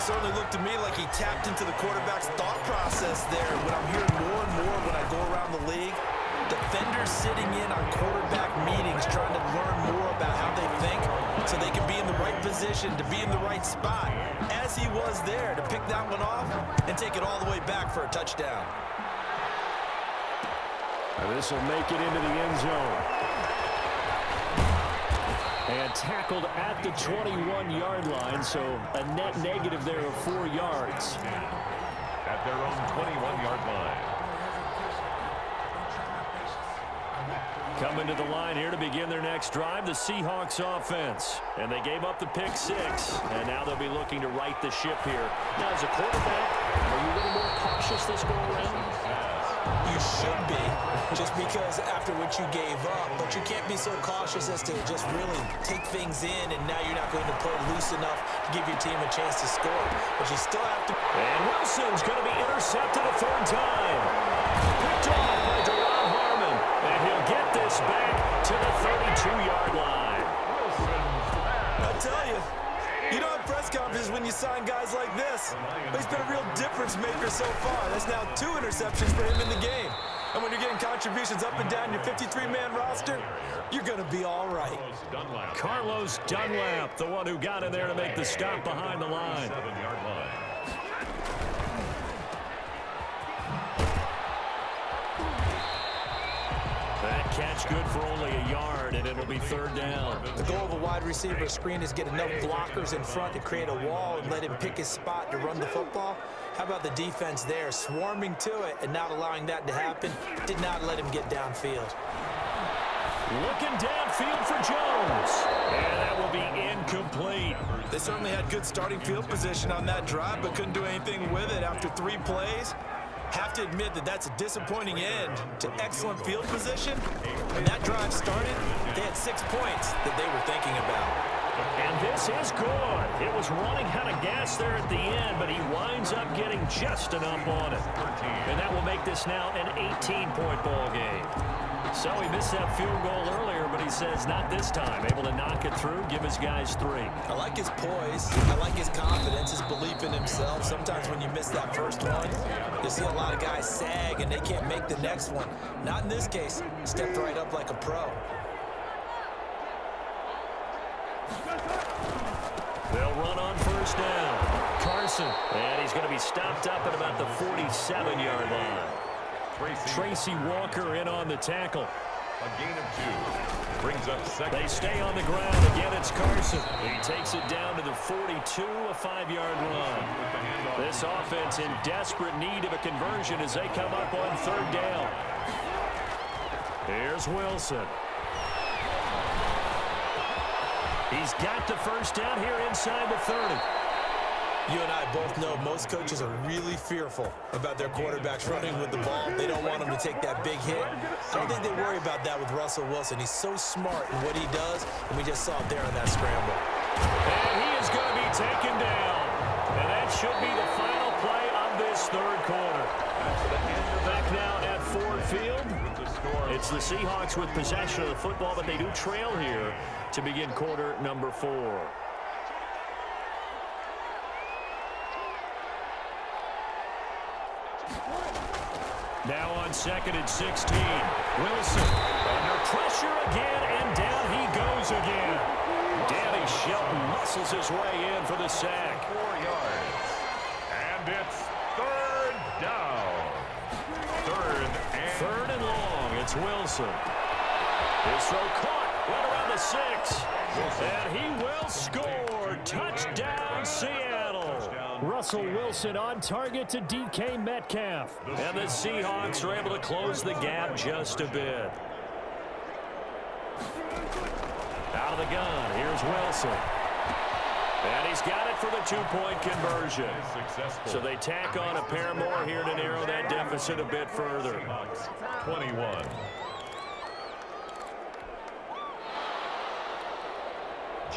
it certainly looked to me like he tapped into the quarterback's thought process there. When I'm hearing more and more when I go around the league, defenders sitting in on quarterback meetings trying to learn more about how they think so they can be in the right position, to be in the right spot, as he was there, to pick that one off and take it all the way back for a touchdown. And this will make it into the end zone. And tackled at the 21-yard line, so a net negative there of 4 yards. At their own 21-yard line. Coming to the line here to begin their next drive, the Seahawks offense. And they gave up the pick 6, and now they'll be looking to right the ship here. Now, as a quarterback, are you a little more cautious this go around? You should be, just because after what you gave up, but you can't be so cautious as to just really take things in, and now you're not going to play loose enough to give your team a chance to score. But you still have to. And Wilson's going to be intercepted a 3rd time. Picked off by Deron Harmon, and he'll get this back to the 32-yard line. I tell you, you don't have press conferences when you sign guys like this. But he's been a real difference maker so far. That's now 2 interceptions for him in the game. And when you're getting contributions up and down your 53-man roster, you're going to be all right. Carlos Dunlap, the one who got in there to make the stop behind the line. 7-yard line. That catch good for only a yard, and it'll be 3rd down. The goal of a wide receiver screen is get enough blockers in front to create a wall and let him pick his spot to run the football. How about the defense there, swarming to it and not allowing that to happen? Did not let him get downfield. Looking downfield for Jones, and that will be incomplete. They certainly had good starting field position on that drive, but couldn't do anything with it after 3 plays. Have to admit that that's a disappointing end to excellent field position. When that drive started, they had 6 points that they were thinking about. And this is good. It was running out of gas there at the end, but he winds up getting just enough on it. And that will make this now an 18-point ball game. So he missed that field goal earlier, but he says not this time. Able to knock it through, give his guys 3. I like his poise. I like his confidence, his belief in himself. Sometimes when you miss that first one, you see a lot of guys sag and they can't make the next one. Not in this case. Stepped right up like a pro. They'll run on 1st down. Carson, and he's going to be stopped up at about the 47-yard line. Tracy Walker in on the tackle. A gain of 2. Brings up 2nd. They stay on the ground. Again, it's Carson. He takes it down to the 42, a 5-yard run. This offense in desperate need of a conversion as they come up on 3rd down. Here's Wilson. He's got the 1st down here inside the 30. You and I both know most coaches are really fearful about their quarterbacks running with the ball. They don't want them to take that big hit. I don't think they worry about that with Russell Wilson. He's so smart in what he does, and we just saw it there on that scramble. And he is going to be taken down. And that should be the final play of this 3rd quarter. Back now at Ford Field. It's the Seahawks with possession of the football, but they do trail here to begin quarter number 4. Now on 2nd and 16. Wilson under pressure again, and down he goes again. Danny Shelton muscles his way in for the sack. 4 yards. And it's 3rd down. 3rd and long. It's Wilson. His throw caught right around the 6. And he will score. Touchdown, Seattle. Russell Wilson on target to DK Metcalf. And the Seahawks are able to close the gap just a bit. Out of the gun, here's Wilson. And he's got it for the 2-point conversion. So they tack on a pair more here to narrow that deficit a bit further. 21.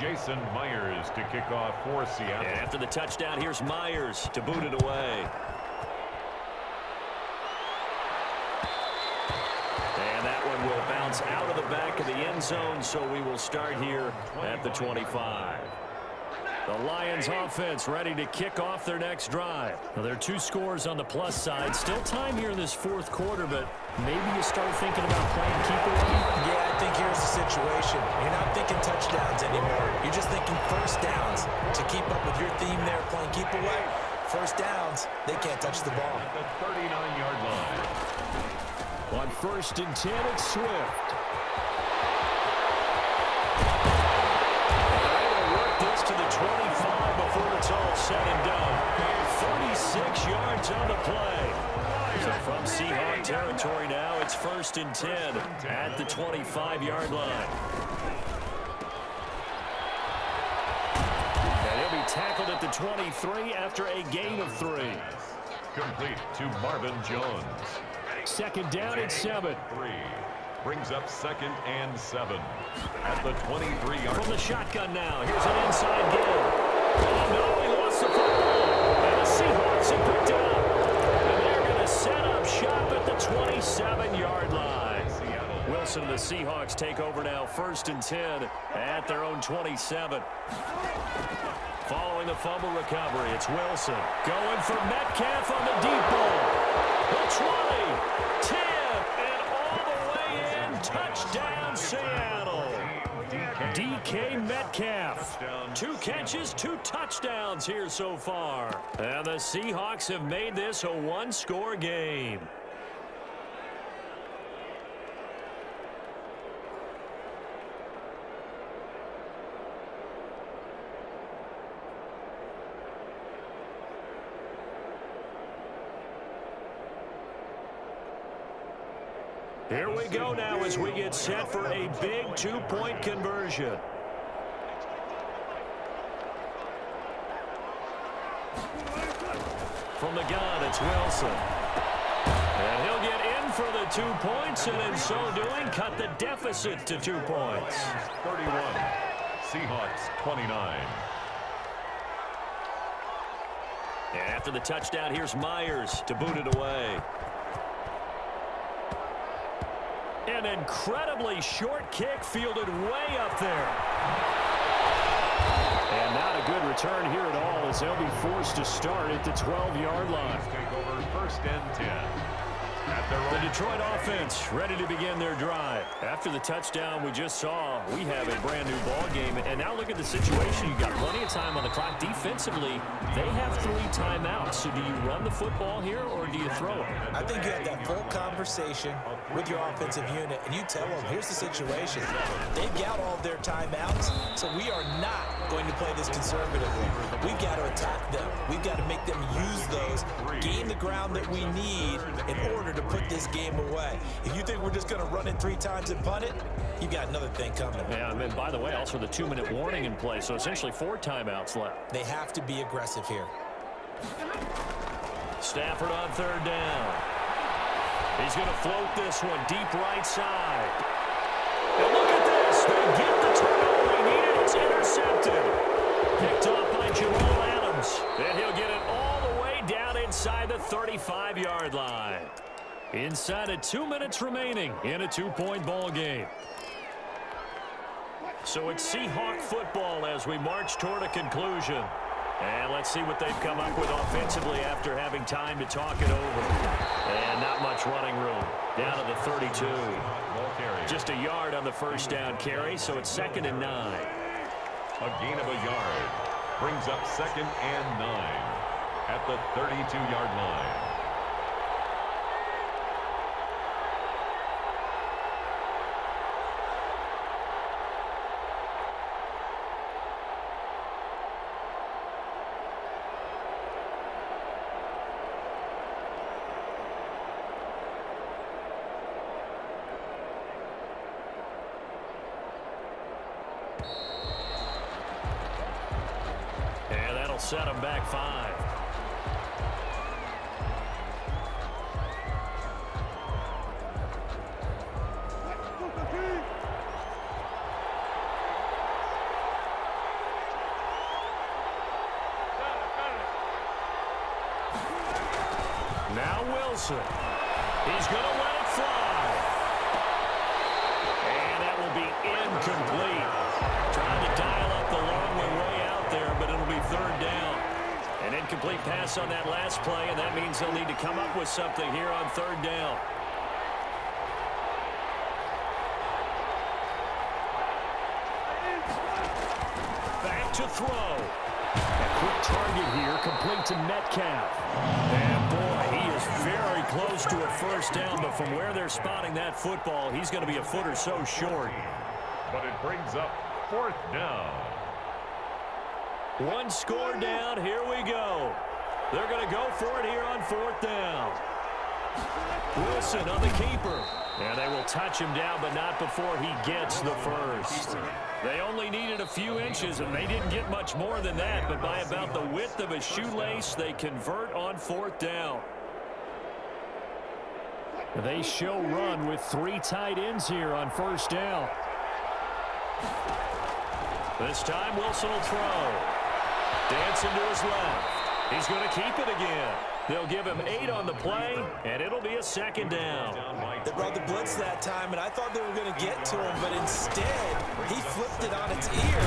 Jason Myers to kick off for Seattle. After the touchdown, here's Myers to boot it away. And that one will bounce out of the back of the end zone, so we will start here at the 25. The Lions offense ready to kick off their next drive. Well, there are 2 scores on the plus side. Still time here in this 4th quarter, but maybe you start thinking about playing keep away. Yeah, I think here's the situation. You're not thinking touchdowns anymore. You're just thinking first downs. To keep up with your theme there, playing keep away, first downs, they can't touch the ball. At the 39-yard line. On 1st and 10, it's Swift. This to the 25 before it's all said and done. 36 yards on the play. So from Seahawk territory now, it's 1st and 10 at the 25-yard line. And he'll be tackled at the 23 after a gain of 3. Complete to Marvin Jones. 2nd down and 7. 3. Brings up 2nd and 7 at the 23-yard. From the shotgun now, here's an inside give. Oh, no, he lost the football. And the Seahawks have picked it up. And they're going to set up shop at the 27-yard line. Wilson and the Seahawks take over now, 1st and 10 at their own 27. Following the fumble recovery, it's Wilson going for Metcalf on the deep ball. The 20, 10, and all the way in. Touchdown, Seattle. DK Metcalf. 2 catches, 2 touchdowns here so far. And the Seahawks have made this a 1-score game. Here we go now as we get set for a big 2-point conversion. From the gun, it's Wilson. And he'll get in for the 2 points, and in so doing, cut the deficit to 2 points. 31. Seahawks 29. And after the touchdown, here's Myers to boot it away. An incredibly short kick fielded way up there. And not a good return here at all as they'll be forced to start at the 12-yard line. Take over 1st and 10. The Detroit offense ready to begin their drive. After the touchdown we just saw, we have a brand new ball game. And now look at the situation. You've got plenty of time on the clock. Defensively, they have 3 timeouts. So do you run the football here or do you throw it? I think you have that full conversation with your offensive unit, and you tell them, here's the situation. They've got all their timeouts, so we are not going to play this conservatively. We've got to attack them. We've got to make them use those, gain the ground that we need in order to put this game away. If you think we're just going to run it 3 times and punt it, you got another thing coming. Yeah, and then, by the way, also the 2-minute warning in play, so essentially 4 timeouts left. They have to be aggressive here. Stafford on 3rd down. He's going to float this one deep right side. And look at this. They get the turnover they needed. It's intercepted. Picked off by Jamal Adams. And he'll get it all the way down inside the 35-yard line. Inside of 2 minutes remaining in a 2-point ball game. So it's Seahawk football as we march toward a conclusion. And let's see what they've come up with offensively after having time to talk it over. And not much running room. Down to the 32. Just a yard on the 1st down carry, so it's 2nd and 9. A gain of a yard. Brings up 2nd and 9 at the 32-yard line. Set him back 5. Now Wilson. He's going to let it fly. And that will be incomplete. Trying to dial up the long way out there, but in incomplete pass on that last play, and that means they'll need to come up with something here on third down. Back to throw. A quick target here, complete to Metcalf. And boy, he is very close to a first down, but from where they're spotting that football, he's going to be a foot or so short. But it brings up fourth down. One score down, here we go. They're going to go for it here on fourth down. Wilson on the keeper. And they will touch him down, but not before he gets the first. They only needed a few inches, and they didn't get much more than that, but by about the width of a shoelace, they convert on fourth down. They show run with 3 tight ends here on first down. This time, Wilson will throw. Dancing to his left. He's going to keep it again. They'll give him 8 on the play, and it'll be a second down. They brought the blitz that time, and I thought they were going to get to him, but instead, he flipped it on its ear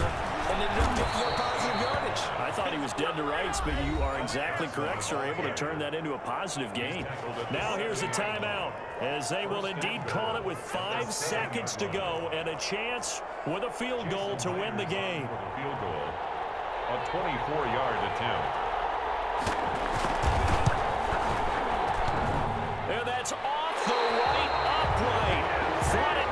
and ended up picking up positive yardage. I thought he was dead to rights, but you are exactly correct, sir. Able to turn that into a positive gain. Now here's a timeout, as they will indeed call it with 5 seconds to go and a chance with a field goal to win the game. Field goal, a 24-yard attempt. And that's off the right